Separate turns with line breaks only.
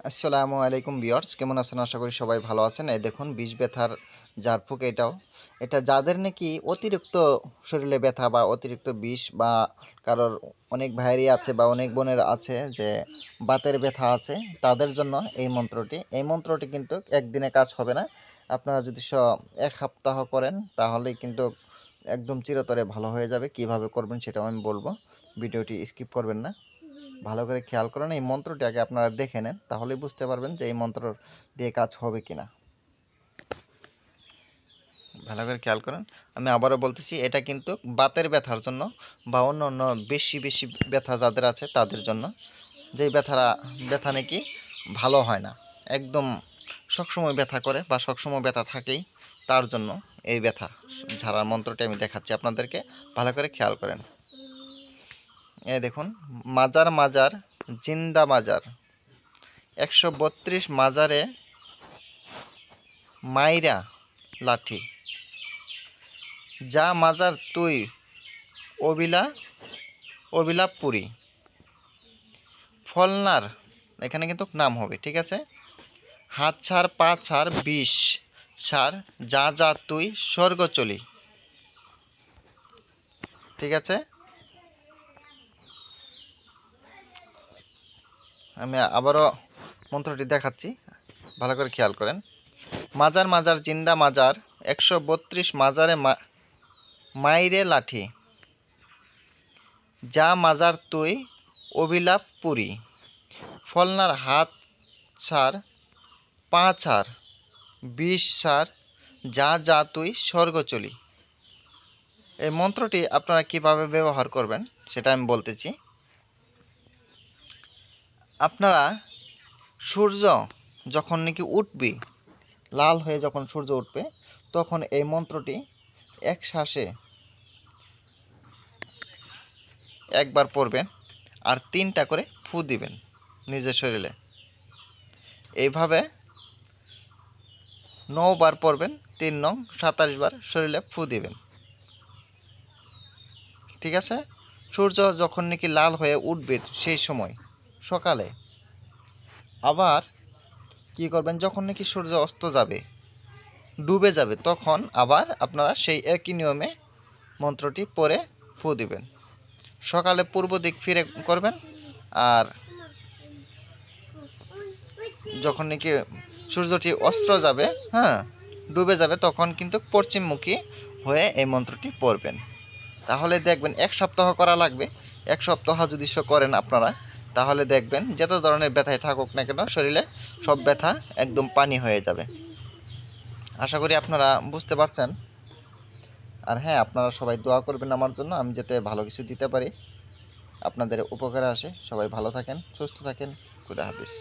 আসসালামু আলাইকুম ভিউয়ার্স, কেমন আছেন? আশা করি সবাই ভালো আছেন। এই দেখুন বিষ ব্যথার ঝাড়ফুঁক এটা যাদের নাকি অতিরিক্ত শরীরে ব্যথা বা অতিরিক্ত বিষ বা কারোর অনেক ভাইয়েরই আছে বা অনেক বোনের আছে যে বাতের ব্যথা আছে, তাদের জন্য এই মন্ত্রটি কিন্তু একদিনে কাজ হবে না। আপনারা যদি এক সপ্তাহ করেন তাহলেই কিন্তু একদম চিরতরে ভালো হয়ে যাবে। কিভাবে করবেন সেটাও আমি বলবো, ভিডিওটি স্কিপ করবেন না। ভালো করে খেয়াল করেন, এই মন্ত্রটি আগে আপনারা দেখে নেন, তাহলেই বুঝতে পারবেন যে এই মন্ত্র দিয়ে কাজ হবে কিনা। ভালো করে খেয়াল করেন, আমি আবারও বলতেছি, এটা কিন্তু বাতের ব্যথার জন্য বা অন্য অন্য বেশি বেশি ব্যথা যাদের আছে তাদের জন্য, যেই ব্যথা নাকি ভালো হয় না, একদম সবসময় ব্যথা করে বা সবসময় ব্যথা থাকেই, তার জন্য এই ব্যথা ঝাড়ার মন্ত্রটি আমি দেখাচ্ছি আপনাদেরকে। ভালো করে খেয়াল করেন। এই দেখুন, মাজার মাজার জিন্দা মাজার 132 মাজারে মাইরা লাঠি, যা মাজার তুই অবিলা অবিলাপুরি, ফলনার, এখানে কিন্তু নাম হবে, ঠিক আছে, হাত ছাড় পা ছাড় বিষ ছাড়, যা যা তুই স্বর্গ চলি, ঠিক আছে। আমি আবারও মন্ত্রটি দেখাচ্ছি, ভালো করে খেয়াল করেন। মাজার মাজার জিন্দা মাজার 132 মাজারে মাইরে লাঠি, যা মাজার তুই অবিলাপ পুরি, ফলনার হাত ছাড় পা ছাড় বিষ ছাড়, যা যা তুই স্বর্গ চলি। এই মন্ত্রটি আপনারা কিভাবে ব্যবহার করবেন সেটা আমি বলতেছি। আপনারা সূর্য যখন নাকি উঠবে, লাল হয়ে যখন সূর্য উঠবে, তখন এই মন্ত্রটি এক শ্বাসে একবার পড়বেন আর 3টা করে ফু দিবেন নিজের শরীরে। এইভাবে 9 বার পড়বেন, 3 নং 27 বার শরীরে ফু দিবেন, ঠিক আছে। সূর্য যখন নাকি লাল হয়ে উঠবে সেই সময় সকালে। আবার কি করবেন, যখন নাকি সূর্য অস্ত যাবে, ডুবে যাবে, তখন আবার আপনারা সেই একই নিয়মে মন্ত্রটি পড়ে ফু দিবেন। সকালে পূর্ব দিক ফিরে করবেন, আর যখন নাকি সূর্যটি অস্ত যাবে, ডুবে যাবে, তখন কিন্তু পশ্চিমমুখী হয়ে এই মন্ত্রটি পড়বেন। তাহলে দেখবেন 1 সপ্তাহ করা লাগবে। 1 সপ্তাহ যদি করেন আপনারা, তাহলে দেখবেন যত ধরনের ব্যথায় থাকুক না কেন শরীরে, সব ব্যথা একদম পানি হয়ে যাবে। আশা করি আপনারা বুঝতে পারছেন। আর হ্যাঁ, আপনারা সবাই দোয়া করবেন আমার জন্য, আমি যাতে ভালো কিছু দিতে পারি, আপনাদের উপকারে আসে। সবাই ভালো থাকেন, সুস্থ থাকেন। খুদা হাফিজ।